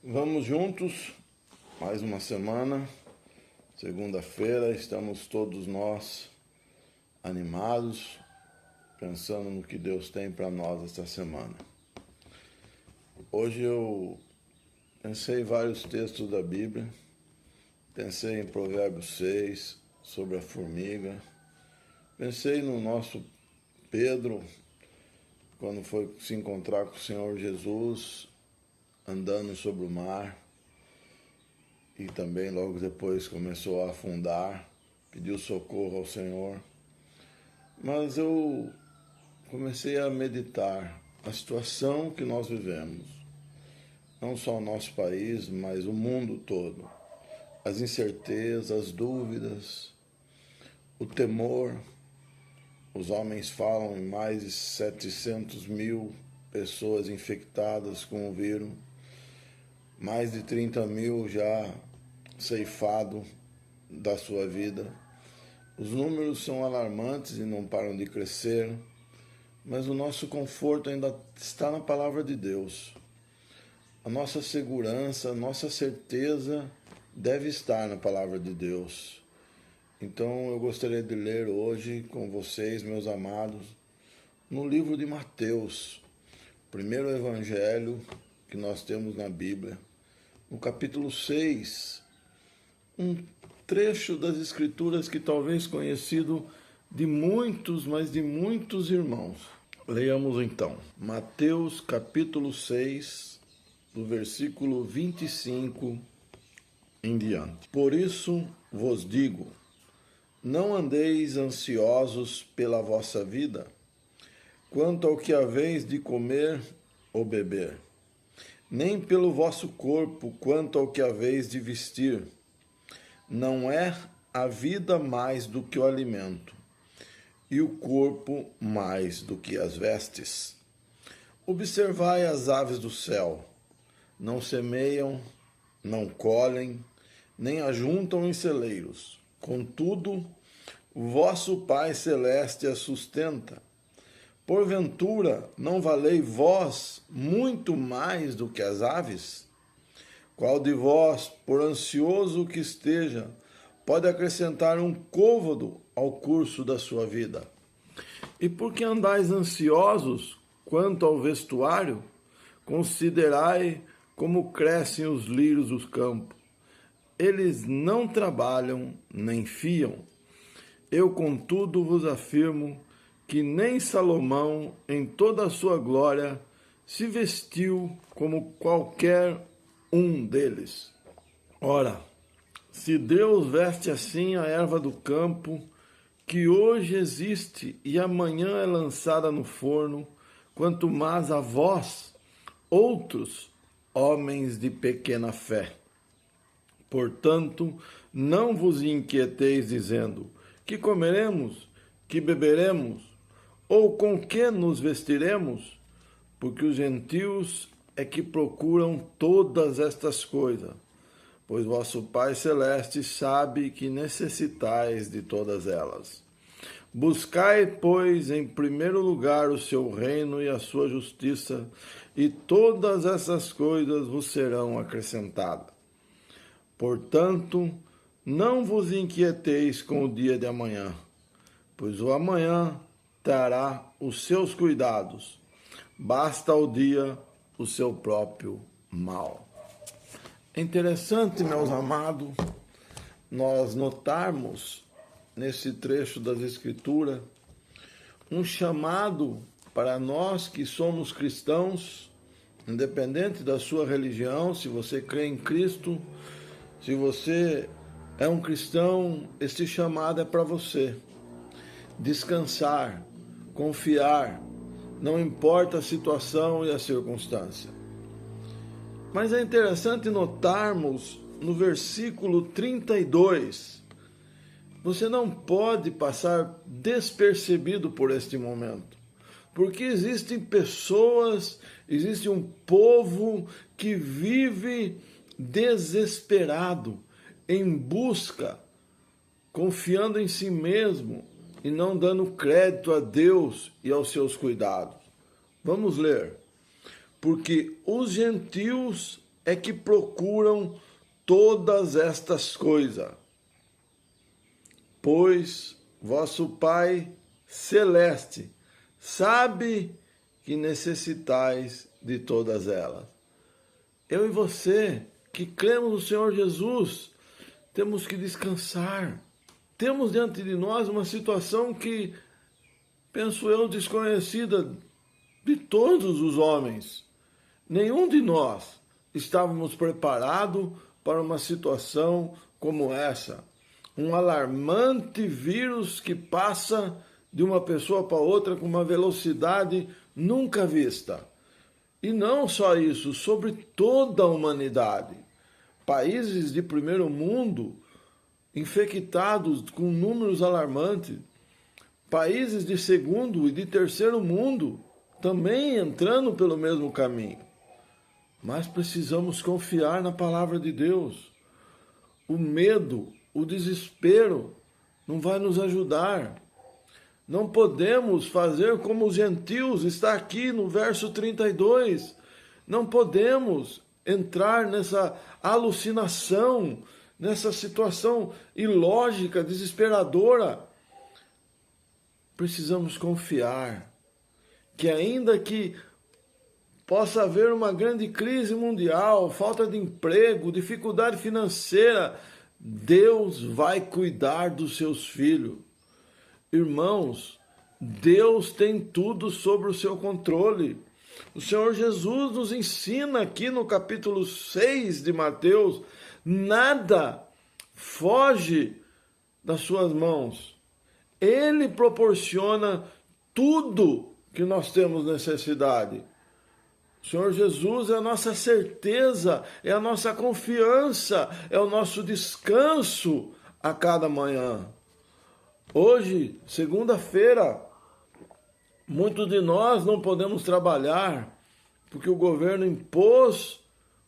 Vamos juntos, mais uma semana, segunda-feira, estamos todos nós animados, pensando no que Deus tem para nós esta semana. Hoje eu pensei em vários textos da Bíblia, pensei em Provérbios 6, sobre a formiga, pensei no nosso Pedro, quando foi se encontrar com o Senhor Jesus, andando sobre o mar, e também logo depois começou a afundar, pediu socorro ao Senhor. Mas eu comecei a meditar a situação que nós vivemos, não só o nosso país, mas o mundo todo, as incertezas, as dúvidas, o temor. Os homens falam em mais de 700 mil pessoas infectadas com o vírus, mais de 30 mil já ceifado da sua vida. Os números são alarmantes e não param de crescer, mas o nosso conforto ainda está na palavra de Deus. A nossa segurança, a nossa certeza deve estar na palavra de Deus. Então eu gostaria de ler hoje com vocês, meus amados, no livro de Mateus, primeiro evangelho que nós temos na Bíblia, no capítulo 6, um trecho das Escrituras que talvez conhecido de muitos, mas de muitos irmãos. Leiamos então, Mateus capítulo 6, do versículo 25 em diante. Por isso vos digo, não andeis ansiosos pela vossa vida, quanto ao que haveis de comer ou beber, nem pelo vosso corpo, quanto ao que haveis de vestir. Não é a vida mais do que o alimento, e o corpo mais do que as vestes. Observai as aves do céu, não semeiam, não colhem, nem ajuntam em celeiros. Contudo, o vosso Pai Celeste as sustenta. Porventura, não valei vós muito mais do que as aves? Qual de vós, por ansioso que esteja, pode acrescentar um côvado ao curso da sua vida? E por que andais ansiosos quanto ao vestuário? Considerai como crescem os lírios dos campos. Eles não trabalham nem fiam. Eu, contudo, vos afirmo que nem Salomão, em toda a sua glória, se vestiu como qualquer um deles. Ora, se Deus veste assim a erva do campo, que hoje existe e amanhã é lançada no forno, quanto mais a vós, outros homens de pequena fé. Portanto, não vos inquieteis dizendo, que comeremos, que beberemos, ou com que nos vestiremos? Porque os gentios é que procuram todas estas coisas, pois vosso Pai Celeste sabe que necessitais de todas elas. Buscai, pois, em primeiro lugar o seu reino e a sua justiça, e todas essas coisas vos serão acrescentadas. Portanto, não vos inquieteis com o dia de amanhã, pois o amanhã trará os seus cuidados. Basta ao dia o seu próprio mal. É interessante, meus amados, nós notarmos nesse trecho das Escrituras um chamado para nós que somos cristãos, independente da sua religião, se você crê em Cristo, se você é um cristão, esse chamado é para você. Descansar, confiar, não importa a situação e a circunstância. Mas é interessante notarmos no versículo 32, você não pode passar despercebido por este momento, porque existem pessoas, existe um povo que vive desesperado, em busca, confiando em si mesmo e não dando crédito a Deus e aos seus cuidados. Vamos ler. Porque os gentios é que procuram todas estas coisas, pois vosso Pai Celeste sabe que necessitais de todas elas. Eu e você, que cremos no Senhor Jesus, temos que descansar. Temos diante de nós uma situação que, penso eu, desconhecida de todos os homens. Nenhum de nós estávamos preparados para uma situação como essa. Um alarmante vírus que passa de uma pessoa para outra com uma velocidade nunca vista. E não só isso, sobre toda a humanidade. Países de primeiro mundo infectados com números alarmantes. Países de segundo e de terceiro mundo também entrando pelo mesmo caminho. Mas precisamos confiar na palavra de Deus. O medo, o desespero não vai nos ajudar. Não podemos fazer como os gentios, está aqui no verso 32. Não podemos entrar nessa alucinação, nessa situação ilógica, desesperadora. Precisamos confiar que ainda que possa haver uma grande crise mundial, falta de emprego, dificuldade financeira, Deus vai cuidar dos seus filhos. Irmãos, Deus tem tudo sob o seu controle. O Senhor Jesus nos ensina aqui no capítulo 6 de Mateus, nada foge das suas mãos. Ele proporciona tudo que nós temos necessidade. O Senhor Jesus é a nossa certeza, é a nossa confiança, é o nosso descanso a cada manhã. Hoje, segunda-feira, muitos de nós não podemos trabalhar porque o governo impôs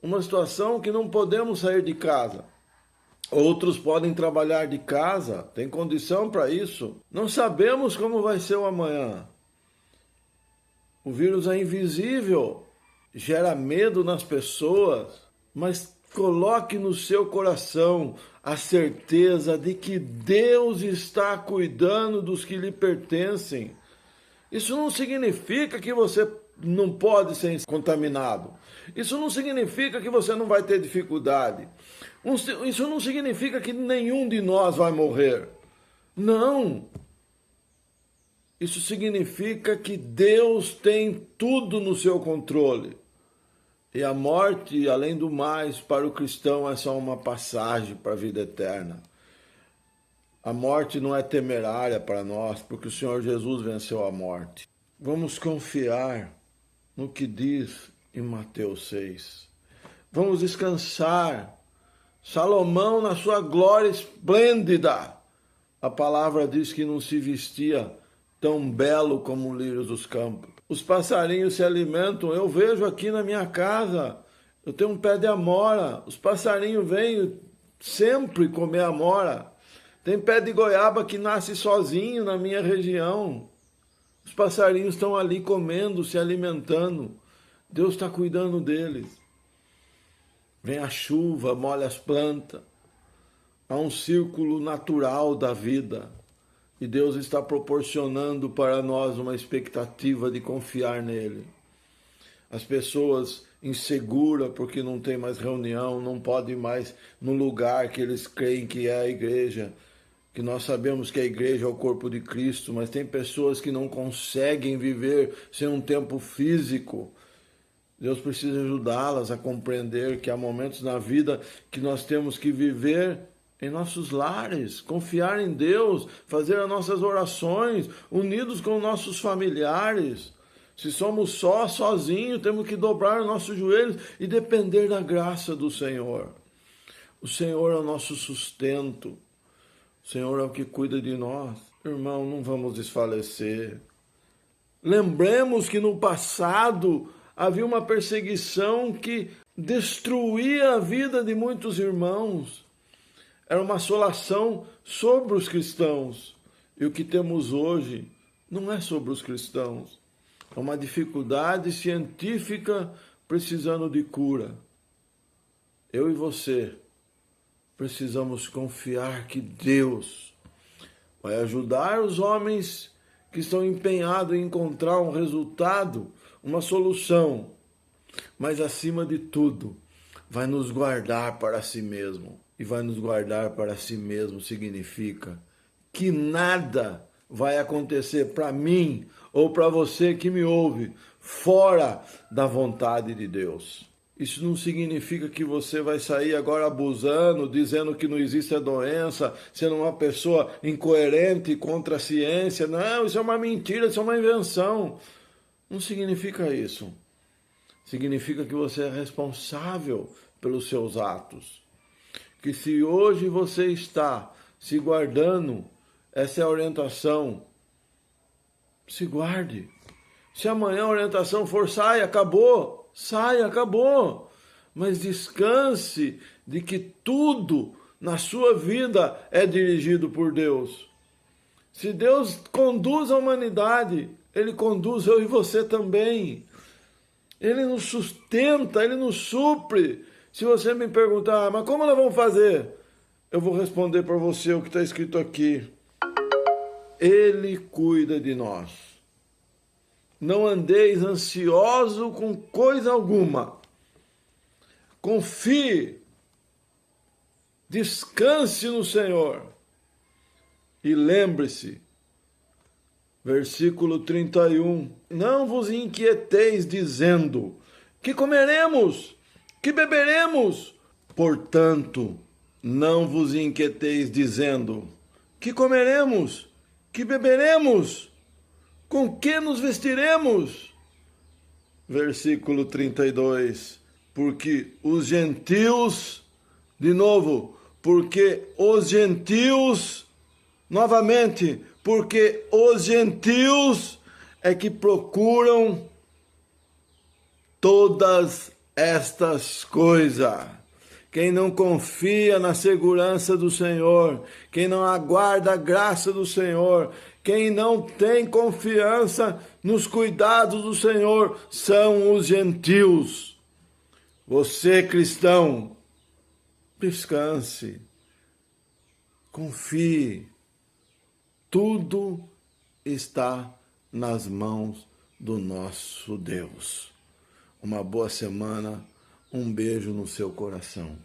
uma situação que não podemos sair de casa. Outros podem trabalhar de casa, tem condição para isso. Não sabemos como vai ser o amanhã. O vírus é invisível, gera medo nas pessoas, mas coloque no seu coração a certeza de que Deus está cuidando dos que lhe pertencem. Isso não significa que você não pode ser contaminado. Isso não significa que você não vai ter dificuldade. Isso não significa que nenhum de nós vai morrer. Não. Isso significa que Deus tem tudo no seu controle. E a morte, além do mais, para o cristão é só uma passagem para a vida eterna. A morte não é temerária para nós, porque o Senhor Jesus venceu a morte. Vamos confiar no que diz em Mateus 6. Vamos descansar. Salomão, na sua glória esplêndida, a palavra diz que não se vestia tão belo como lírios dos campos. Os passarinhos se alimentam, eu vejo aqui na minha casa, eu tenho um pé de amora, os passarinhos vêm sempre comer amora. Tem pé de goiaba que nasce sozinho na minha região. Os passarinhos estão ali comendo, se alimentando. Deus está cuidando deles. Vem a chuva, molha as plantas. Há um círculo natural da vida. E Deus está proporcionando para nós uma expectativa de confiar nele. As pessoas inseguras porque não tem mais reunião, não podem mais no lugar que eles creem que é a igreja, que nós sabemos que a igreja é o corpo de Cristo, mas tem pessoas que não conseguem viver sem um tempo físico. Deus precisa ajudá-las a compreender que há momentos na vida que nós temos que viver em nossos lares, confiar em Deus, fazer as nossas orações, unidos com nossos familiares. Se somos sozinhos, temos que dobrar os nossos joelhos e depender da graça do Senhor. O Senhor é o nosso sustento. O Senhor é o que cuida de nós. Irmão, não vamos desfalecer. Lembremos que no passado havia uma perseguição que destruía a vida de muitos irmãos. Era uma assolação sobre os cristãos. E o que temos hoje não é sobre os cristãos. É uma dificuldade científica precisando de cura. eu e você precisamos confiar que Deus vai ajudar os homens que estão empenhados em encontrar um resultado, uma solução, mas acima de tudo, vai nos guardar para si mesmo. E vai nos guardar para si mesmo significa que nada vai acontecer para mim ou para você que me ouve fora da vontade de Deus. Isso não significa que você vai sair agora abusando, dizendo que não existe a doença, sendo uma pessoa incoerente contra a ciência. Não, isso é uma mentira, isso é uma invenção. Não significa isso. Significa que você é responsável pelos seus atos. Que se hoje você está se guardando, essa é a orientação, se guarde. Se amanhã a orientação for saia, acabou, mas descanse de que tudo na sua vida é dirigido por Deus. Se Deus conduz a humanidade, Ele conduz eu e você também. Ele nos sustenta, Ele nos supre. Se você me perguntar, mas como nós vamos fazer? Eu vou responder para você o que está escrito aqui. Ele cuida de nós. Não andeis ansioso com coisa alguma. Confie. Descanse no Senhor. E lembre-se, versículo 31. Não vos inquieteis dizendo, que comeremos? Que beberemos? Portanto, não vos inquieteis dizendo, que comeremos? Que beberemos? Com que nos vestiremos? Versículo 32. Porque os gentios, de novo, porque os gentios, novamente, porque os gentios é que procuram todas estas coisas. Quem não confia na segurança do Senhor, quem não aguarda a graça do Senhor, quem não tem confiança nos cuidados do Senhor, são os gentios. Você, cristão, descanse, confie, tudo está nas mãos do nosso Deus. Uma boa semana, um beijo no seu coração.